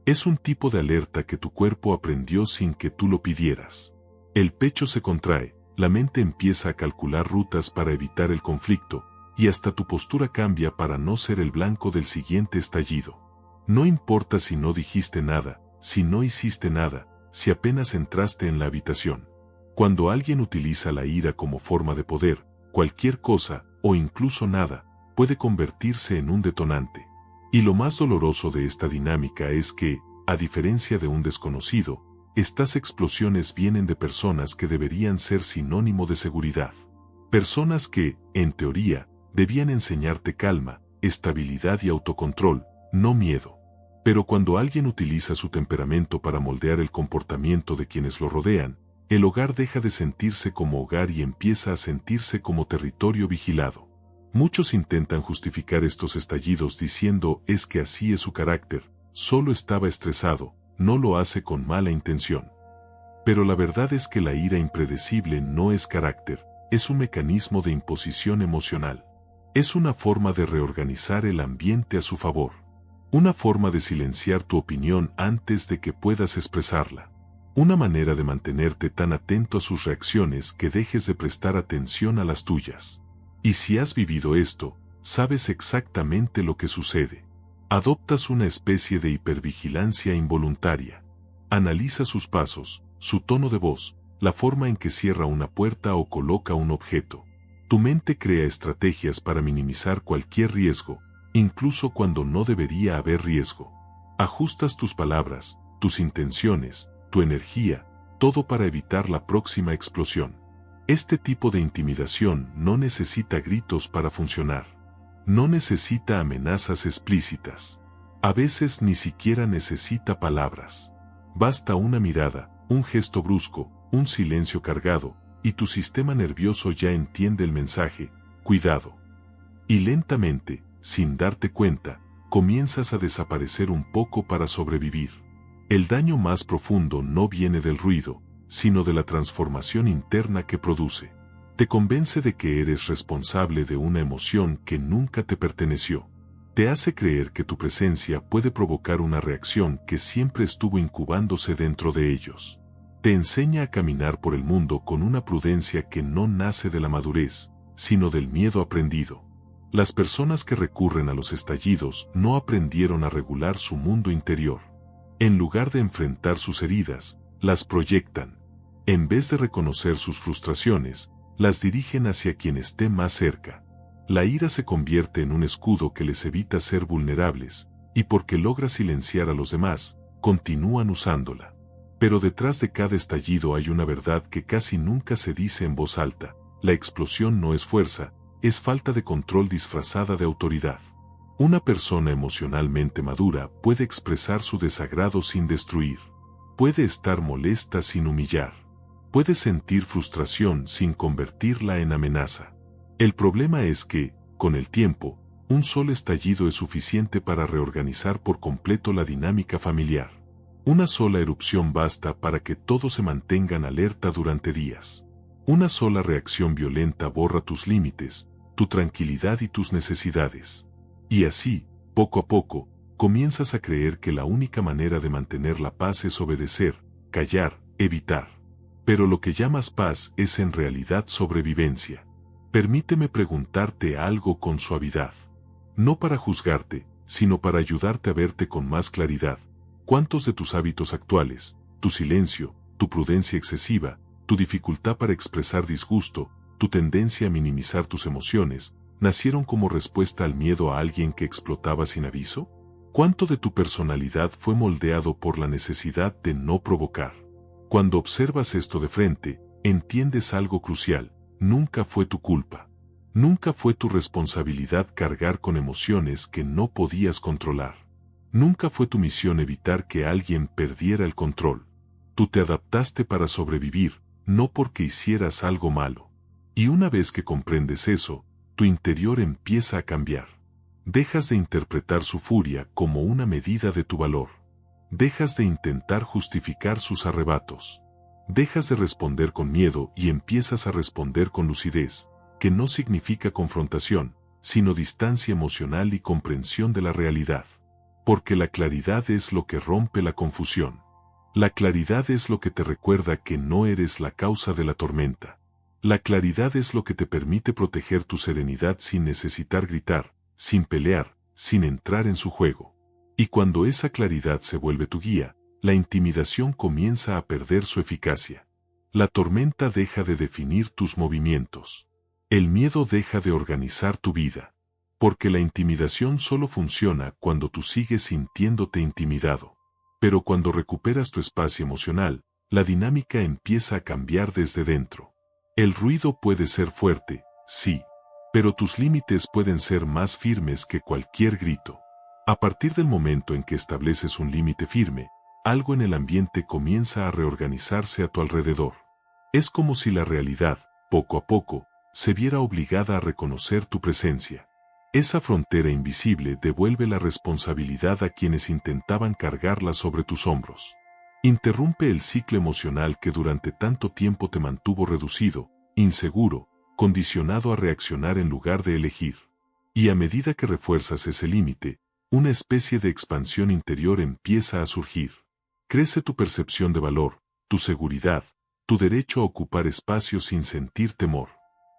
Es un tipo de alerta que tu cuerpo aprendió sin que tú lo pidieras. El pecho se contrae, la mente empieza a calcular rutas para evitar el conflicto, y hasta tu postura cambia para no ser el blanco del siguiente estallido. No importa si no dijiste nada, si no hiciste nada, si apenas entraste en la habitación. Cuando alguien utiliza la ira como forma de poder, cualquier cosa, o incluso nada, puede convertirse en un detonante. Y lo más doloroso de esta dinámica es que, a diferencia de un desconocido, estas explosiones vienen de personas que deberían ser sinónimo de seguridad. Personas que, en teoría, debían enseñarte calma, estabilidad y autocontrol, no miedo. Pero cuando alguien utiliza su temperamento para moldear el comportamiento de quienes lo rodean, el hogar deja de sentirse como hogar y empieza a sentirse como territorio vigilado. Muchos intentan justificar estos estallidos diciendo es que así es su carácter, solo estaba estresado, no lo hace con mala intención. Pero la verdad es que la ira impredecible no es carácter, es un mecanismo de imposición emocional. Es una forma de reorganizar el ambiente a su favor. Una forma de silenciar tu opinión antes de que puedas expresarla. Una manera de mantenerte tan atento a sus reacciones que dejes de prestar atención a las tuyas. Y si has vivido esto, sabes exactamente lo que sucede. Adoptas una especie de hipervigilancia involuntaria. Analiza sus pasos, su tono de voz, la forma en que cierra una puerta o coloca un objeto. Tu mente crea estrategias para minimizar cualquier riesgo, incluso cuando no debería haber riesgo. Ajustas tus palabras, tus intenciones, tu energía, todo para evitar la próxima explosión. Este tipo de intimidación no necesita gritos para funcionar. No necesita amenazas explícitas. A veces ni siquiera necesita palabras. Basta una mirada, un gesto brusco, un silencio cargado, y tu sistema nervioso ya entiende el mensaje, cuidado. Y lentamente, sin darte cuenta, comienzas a desaparecer un poco para sobrevivir. El daño más profundo no viene del ruido, sino de la transformación interna que produce. Te convence de que eres responsable de una emoción que nunca te perteneció. Te hace creer que tu presencia puede provocar una reacción que siempre estuvo incubándose dentro de ellos. Te enseña a caminar por el mundo con una prudencia que no nace de la madurez, sino del miedo aprendido. Las personas que recurren a los estallidos no aprendieron a regular su mundo interior. En lugar de enfrentar sus heridas, las proyectan. En vez de reconocer sus frustraciones, las dirigen hacia quien esté más cerca. La ira se convierte en un escudo que les evita ser vulnerables, y porque logra silenciar a los demás, continúan usándola. Pero detrás de cada estallido hay una verdad que casi nunca se dice en voz alta: la explosión no es fuerza, es falta de control disfrazada de autoridad. Una persona emocionalmente madura puede expresar su desagrado sin destruir. Puede estar molesta sin humillar. Puede sentir frustración sin convertirla en amenaza. El problema es que, con el tiempo, un solo estallido es suficiente para reorganizar por completo la dinámica familiar. Una sola erupción basta para que todos se mantengan alerta durante días. Una sola reacción violenta borra tus límites, tu tranquilidad y tus necesidades. Y así, poco a poco, comienzas a creer que la única manera de mantener la paz es obedecer, callar, evitar. Pero lo que llamas paz es en realidad sobrevivencia. Permíteme preguntarte algo con suavidad. No para juzgarte, sino para ayudarte a verte con más claridad. ¿Cuántos de tus hábitos actuales, tu silencio, tu prudencia excesiva, tu dificultad para expresar disgusto, tu tendencia a minimizar tus emociones, nacieron como respuesta al miedo a alguien que explotaba sin aviso? ¿Cuánto de tu personalidad fue moldeado por la necesidad de no provocar? Cuando observas esto de frente, entiendes algo crucial: nunca fue tu culpa. Nunca fue tu responsabilidad cargar con emociones que no podías controlar. Nunca fue tu misión evitar que alguien perdiera el control. Tú te adaptaste para sobrevivir, no porque hicieras algo malo. Y una vez que comprendes eso, tu interior empieza a cambiar. Dejas de interpretar su furia como una medida de tu valor. Dejas de intentar justificar sus arrebatos. Dejas de responder con miedo y empiezas a responder con lucidez, que no significa confrontación, sino distancia emocional y comprensión de la realidad. Porque la claridad es lo que rompe la confusión. La claridad es lo que te recuerda que no eres la causa de la tormenta. La claridad es lo que te permite proteger tu serenidad sin necesitar gritar, sin pelear, sin entrar en su juego. Y cuando esa claridad se vuelve tu guía, la intimidación comienza a perder su eficacia. La tormenta deja de definir tus movimientos. El miedo deja de organizar tu vida. Porque la intimidación solo funciona cuando tú sigues sintiéndote intimidado. Pero cuando recuperas tu espacio emocional, la dinámica empieza a cambiar desde dentro. El ruido puede ser fuerte, sí, pero tus límites pueden ser más firmes que cualquier grito. A partir del momento en que estableces un límite firme, algo en el ambiente comienza a reorganizarse a tu alrededor. Es como si la realidad, poco a poco, se viera obligada a reconocer tu presencia. Esa frontera invisible devuelve la responsabilidad a quienes intentaban cargarla sobre tus hombros. Interrumpe el ciclo emocional que durante tanto tiempo te mantuvo reducido, inseguro, condicionado a reaccionar en lugar de elegir. Y a medida que refuerzas ese límite, una especie de expansión interior empieza a surgir. Crece tu percepción de valor, tu seguridad, tu derecho a ocupar espacios sin sentir temor.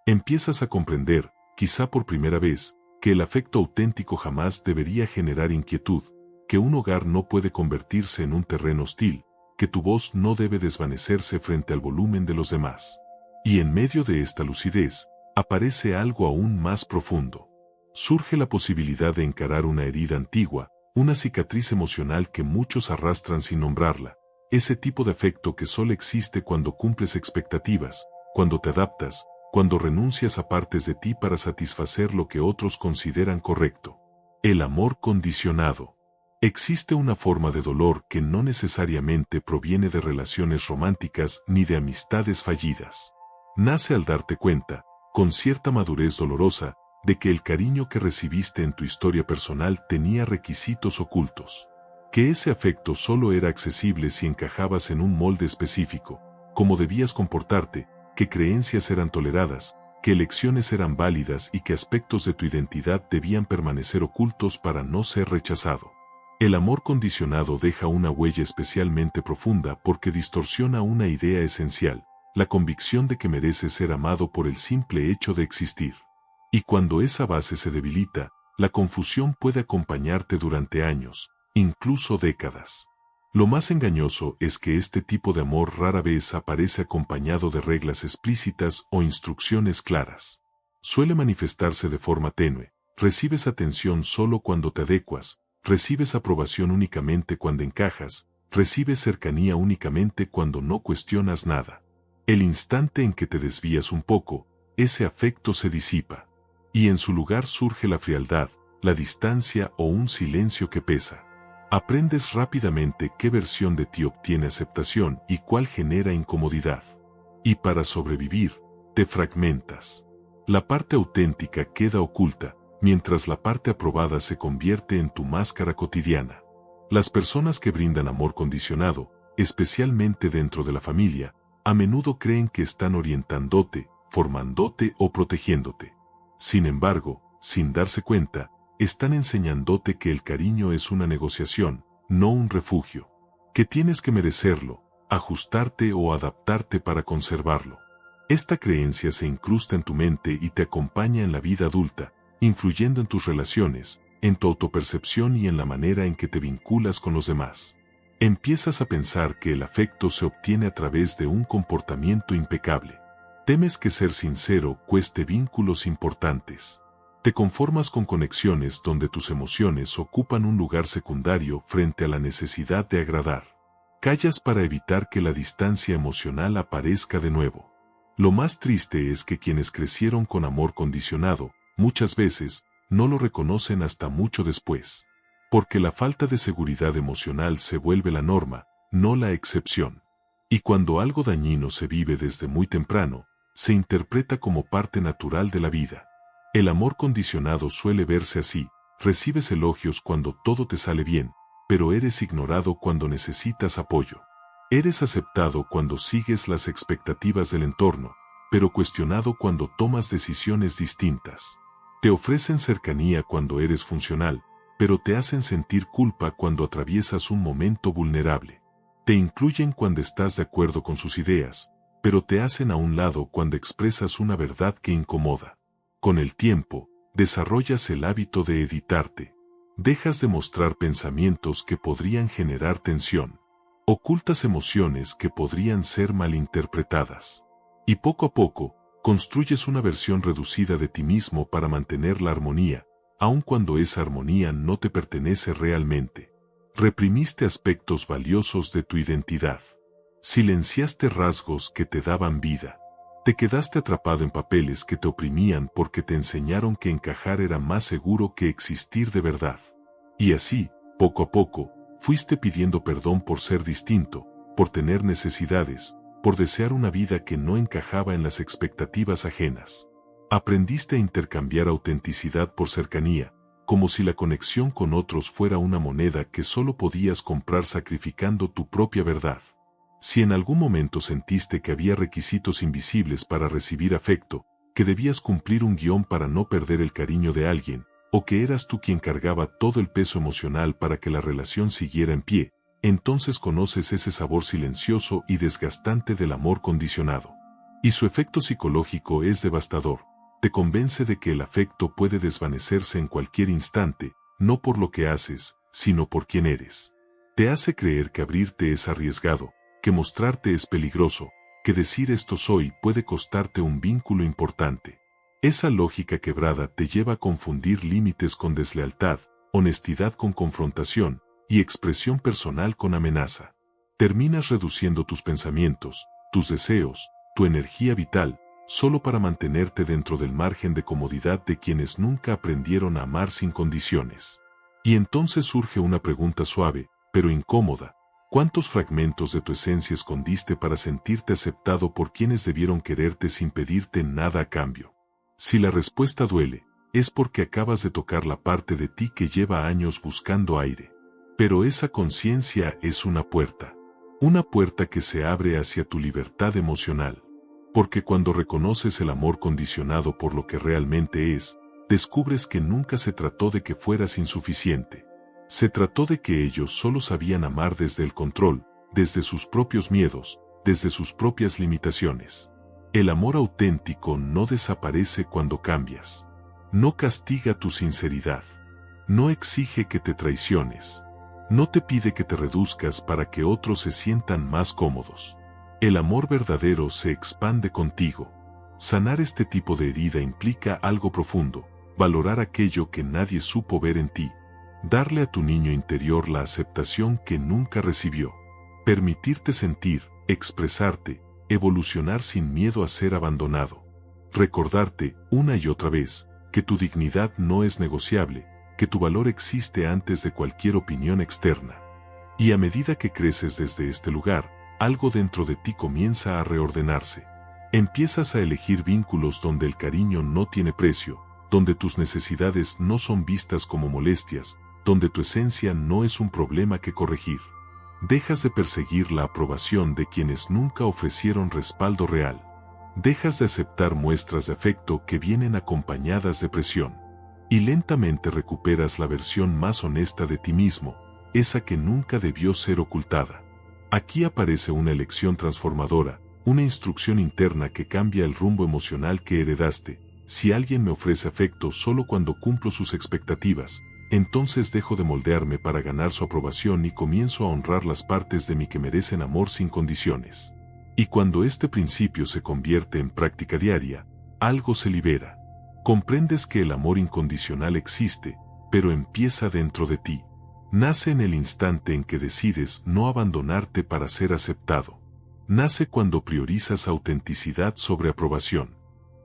Empiezas a comprender, quizá por primera vez, que el afecto auténtico jamás debería generar inquietud, que un hogar no puede convertirse en un terreno hostil, que tu voz no debe desvanecerse frente al volumen de los demás. Y en medio de esta lucidez, aparece algo aún más profundo. Surge la posibilidad de encarar una herida antigua, una cicatriz emocional que muchos arrastran sin nombrarla, ese tipo de afecto que solo existe cuando cumples expectativas, cuando te adaptas, cuando renuncias a partes de ti para satisfacer lo que otros consideran correcto. El amor condicionado. Existe una forma de dolor que no necesariamente proviene de relaciones románticas ni de amistades fallidas. Nace al darte cuenta, con cierta madurez dolorosa, de que el cariño que recibiste en tu historia personal tenía requisitos ocultos. Que ese afecto solo era accesible si encajabas en un molde específico, cómo debías comportarte, qué creencias eran toleradas, qué elecciones eran válidas y qué aspectos de tu identidad debían permanecer ocultos para no ser rechazado. El amor condicionado deja una huella especialmente profunda porque distorsiona una idea esencial, la convicción de que mereces ser amado por el simple hecho de existir. Y cuando esa base se debilita, la confusión puede acompañarte durante años, incluso décadas. Lo más engañoso es que este tipo de amor rara vez aparece acompañado de reglas explícitas o instrucciones claras. Suele manifestarse de forma tenue, recibes atención solo cuando te adecuas, recibes aprobación únicamente cuando encajas, recibes cercanía únicamente cuando no cuestionas nada. El instante en que te desvías un poco, ese afecto se disipa. Y en su lugar surge la frialdad, la distancia o un silencio que pesa. Aprendes rápidamente qué versión de ti obtiene aceptación y cuál genera incomodidad. Y para sobrevivir, te fragmentas. La parte auténtica queda oculta, mientras la parte aprobada se convierte en tu máscara cotidiana. Las personas que brindan amor condicionado, especialmente dentro de la familia, a menudo creen que están orientándote, formándote o protegiéndote. Sin embargo, sin darse cuenta, están enseñándote que el cariño es una negociación, no un refugio. Que tienes que merecerlo, ajustarte o adaptarte para conservarlo. Esta creencia se incrusta en tu mente y te acompaña en la vida adulta, influyendo en tus relaciones, en tu autopercepción y en la manera en que te vinculas con los demás. Empiezas a pensar que el afecto se obtiene a través de un comportamiento impecable. Temes que ser sincero cueste vínculos importantes. Te conformas con conexiones donde tus emociones ocupan un lugar secundario frente a la necesidad de agradar. Callas para evitar que la distancia emocional aparezca de nuevo. Lo más triste es que quienes crecieron con amor condicionado, muchas veces, no lo reconocen hasta mucho después. Porque la falta de seguridad emocional se vuelve la norma, no la excepción. Y cuando algo dañino se vive desde muy temprano, se interpreta como parte natural de la vida. El amor condicionado suele verse así: recibes elogios cuando todo te sale bien, pero eres ignorado cuando necesitas apoyo. Eres aceptado cuando sigues las expectativas del entorno, pero cuestionado cuando tomas decisiones distintas. Te ofrecen cercanía cuando eres funcional, pero te hacen sentir culpa cuando atraviesas un momento vulnerable. Te incluyen cuando estás de acuerdo con sus ideas, pero te hacen a un lado cuando expresas una verdad que incomoda. Con el tiempo, desarrollas el hábito de editarte. Dejas de mostrar pensamientos que podrían generar tensión. Ocultas emociones que podrían ser malinterpretadas. Y poco a poco, construyes una versión reducida de ti mismo para mantener la armonía, aun cuando esa armonía no te pertenece realmente. Reprimiste aspectos valiosos de tu identidad. Silenciaste rasgos que te daban vida. Te quedaste atrapado en papeles que te oprimían porque te enseñaron que encajar era más seguro que existir de verdad. Y así, poco a poco, fuiste pidiendo perdón por ser distinto, por tener necesidades, por desear una vida que no encajaba en las expectativas ajenas. Aprendiste a intercambiar autenticidad por cercanía, como si la conexión con otros fuera una moneda que solo podías comprar sacrificando tu propia verdad. Si en algún momento sentiste que había requisitos invisibles para recibir afecto, que debías cumplir un guión para no perder el cariño de alguien, o que eras tú quien cargaba todo el peso emocional para que la relación siguiera en pie, entonces conoces ese sabor silencioso y desgastante del amor condicionado. Y su efecto psicológico es devastador. Te convence de que el afecto puede desvanecerse en cualquier instante, no por lo que haces, sino por quien eres. Te hace creer que abrirte es arriesgado, que mostrarte es peligroso, que decir esto soy puede costarte un vínculo importante. Esa lógica quebrada te lleva a confundir límites con deslealtad, honestidad con confrontación, y expresión personal con amenaza. Terminas reduciendo tus pensamientos, tus deseos, tu energía vital, solo para mantenerte dentro del margen de comodidad de quienes nunca aprendieron a amar sin condiciones. Y entonces surge una pregunta suave, pero incómoda. ¿Cuántos fragmentos de tu esencia escondiste para sentirte aceptado por quienes debieron quererte sin pedirte nada a cambio? Si la respuesta duele, es porque acabas de tocar la parte de ti que lleva años buscando aire. Pero esa conciencia es una puerta que se abre hacia tu libertad emocional. Porque cuando reconoces el amor condicionado por lo que realmente es, descubres que nunca se trató de que fueras insuficiente. Se trató de que ellos solo sabían amar desde el control, desde sus propios miedos, desde sus propias limitaciones. El amor auténtico no desaparece cuando cambias. No castiga tu sinceridad. No exige que te traiciones. No te pide que te reduzcas para que otros se sientan más cómodos. El amor verdadero se expande contigo. Sanar este tipo de herida implica algo profundo, valorar aquello que nadie supo ver en ti, darle a tu niño interior la aceptación que nunca recibió, permitirte sentir, expresarte, evolucionar sin miedo a ser abandonado, recordarte una y otra vez que tu dignidad no es negociable, que tu valor existe antes de cualquier opinión externa. Y a medida que creces desde este lugar, algo dentro de ti comienza a reordenarse. Empiezas a elegir vínculos donde el cariño no tiene precio, donde tus necesidades no son vistas como molestias, donde tu esencia no es un problema que corregir. Dejas de perseguir la aprobación de quienes nunca ofrecieron respaldo real. Dejas de aceptar muestras de afecto que vienen acompañadas de presión. Y lentamente recuperas la versión más honesta de ti mismo, esa que nunca debió ser ocultada. Aquí aparece una elección transformadora, una instrucción interna que cambia el rumbo emocional que heredaste. Si alguien me ofrece afecto solo cuando cumplo sus expectativas, entonces dejo de moldearme para ganar su aprobación y comienzo a honrar las partes de mí que merecen amor sin condiciones. Y cuando este principio se convierte en práctica diaria, algo se libera. Comprendes que el amor incondicional existe, pero empieza dentro de ti. Nace en el instante en que decides no abandonarte para ser aceptado. Nace cuando priorizas autenticidad sobre aprobación.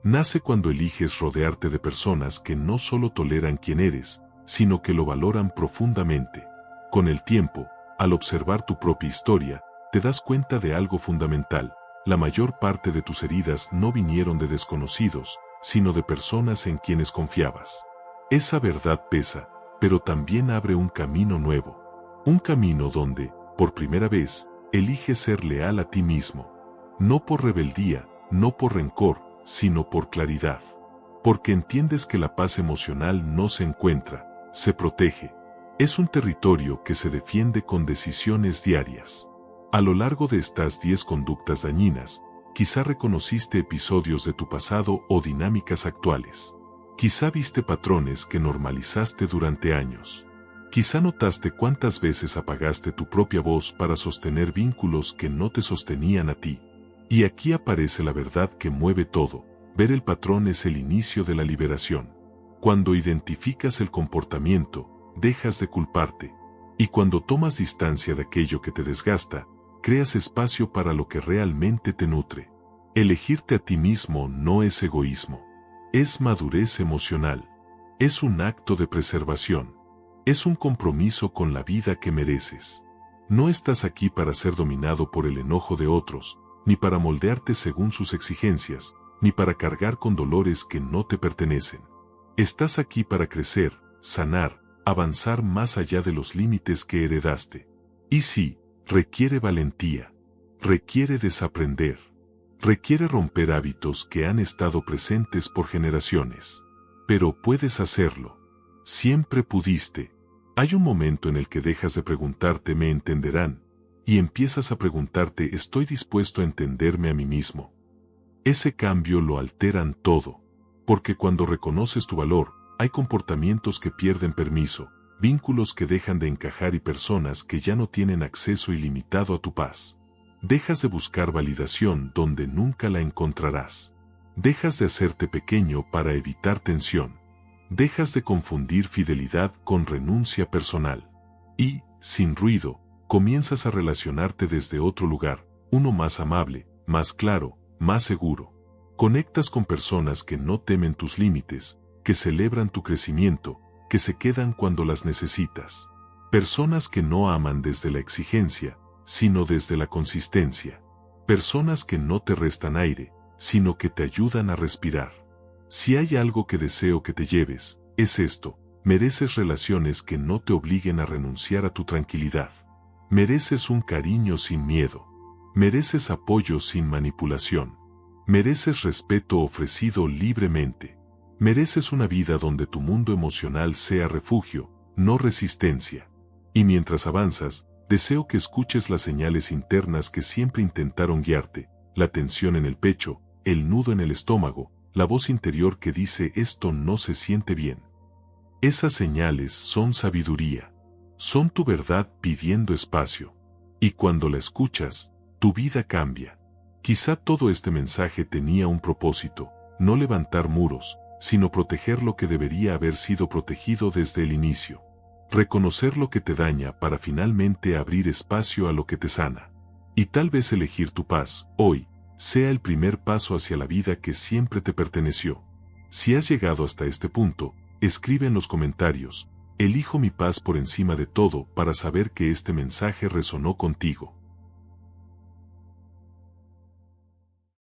Nace cuando eliges rodearte de personas que no solo toleran quién eres, sino que lo valoran profundamente. Con el tiempo, al observar tu propia historia, te das cuenta de algo fundamental. La mayor parte de tus heridas no vinieron de desconocidos, sino de personas en quienes confiabas. Esa verdad pesa, pero también abre un camino nuevo. Un camino donde, por primera vez, eliges ser leal a ti mismo. No por rebeldía, no por rencor, sino por claridad. Porque entiendes que la paz emocional no se encuentra, se protege. Es un territorio que se defiende con decisiones diarias. A lo largo de estas 10 conductas dañinas, quizá reconociste episodios de tu pasado o dinámicas actuales. Quizá viste patrones que normalizaste durante años. Quizá notaste cuántas veces apagaste tu propia voz para sostener vínculos que no te sostenían a ti. Y aquí aparece la verdad que mueve todo. Ver el patrón es el inicio de la liberación. Cuando identificas el comportamiento, dejas de culparte. Y cuando tomas distancia de aquello que te desgasta, creas espacio para lo que realmente te nutre. Elegirte a ti mismo no es egoísmo. Es madurez emocional. Es un acto de preservación. Es un compromiso con la vida que mereces. No estás aquí para ser dominado por el enojo de otros, ni para moldearte según sus exigencias, ni para cargar con dolores que no te pertenecen. Estás aquí para crecer, sanar, avanzar más allá de los límites que heredaste. Y sí, requiere valentía. Requiere desaprender. Requiere romper hábitos que han estado presentes por generaciones. Pero puedes hacerlo. Siempre pudiste. Hay un momento en el que dejas de preguntarte ¿me entenderán? Y empiezas a preguntarte ¿estoy dispuesto a entenderme a mí mismo? Ese cambio lo alteran todo. Porque cuando reconoces tu valor, hay comportamientos que pierden permiso, vínculos que dejan de encajar y personas que ya no tienen acceso ilimitado a tu paz. Dejas de buscar validación donde nunca la encontrarás. Dejas de hacerte pequeño para evitar tensión. Dejas de confundir fidelidad con renuncia personal. Y, sin ruido, comienzas a relacionarte desde otro lugar, uno más amable, más claro, más seguro. Conectas con personas que no temen tus límites, que celebran tu crecimiento, que se quedan cuando las necesitas. Personas que no aman desde la exigencia, sino desde la consistencia. Personas que no te restan aire, sino que te ayudan a respirar. Si hay algo que deseo que te lleves, es esto: mereces relaciones que no te obliguen a renunciar a tu tranquilidad. Mereces un cariño sin miedo. Mereces apoyo sin manipulación. Mereces respeto ofrecido libremente. Mereces una vida donde tu mundo emocional sea refugio, no resistencia. Y mientras avanzas, deseo que escuches las señales internas que siempre intentaron guiarte: la tensión en el pecho, el nudo en el estómago, la voz interior que dice esto no se siente bien. Esas señales son sabiduría. Son tu verdad pidiendo espacio. Y cuando la escuchas, tu vida cambia. Quizá todo este mensaje tenía un propósito: no levantar muros, sino proteger lo que debería haber sido protegido desde el inicio. Reconocer lo que te daña para finalmente abrir espacio a lo que te sana. Y tal vez elegir tu paz, hoy, sea el primer paso hacia la vida que siempre te perteneció. Si has llegado hasta este punto, escribe en los comentarios: elijo mi paz por encima de todo, para saber que este mensaje resonó contigo.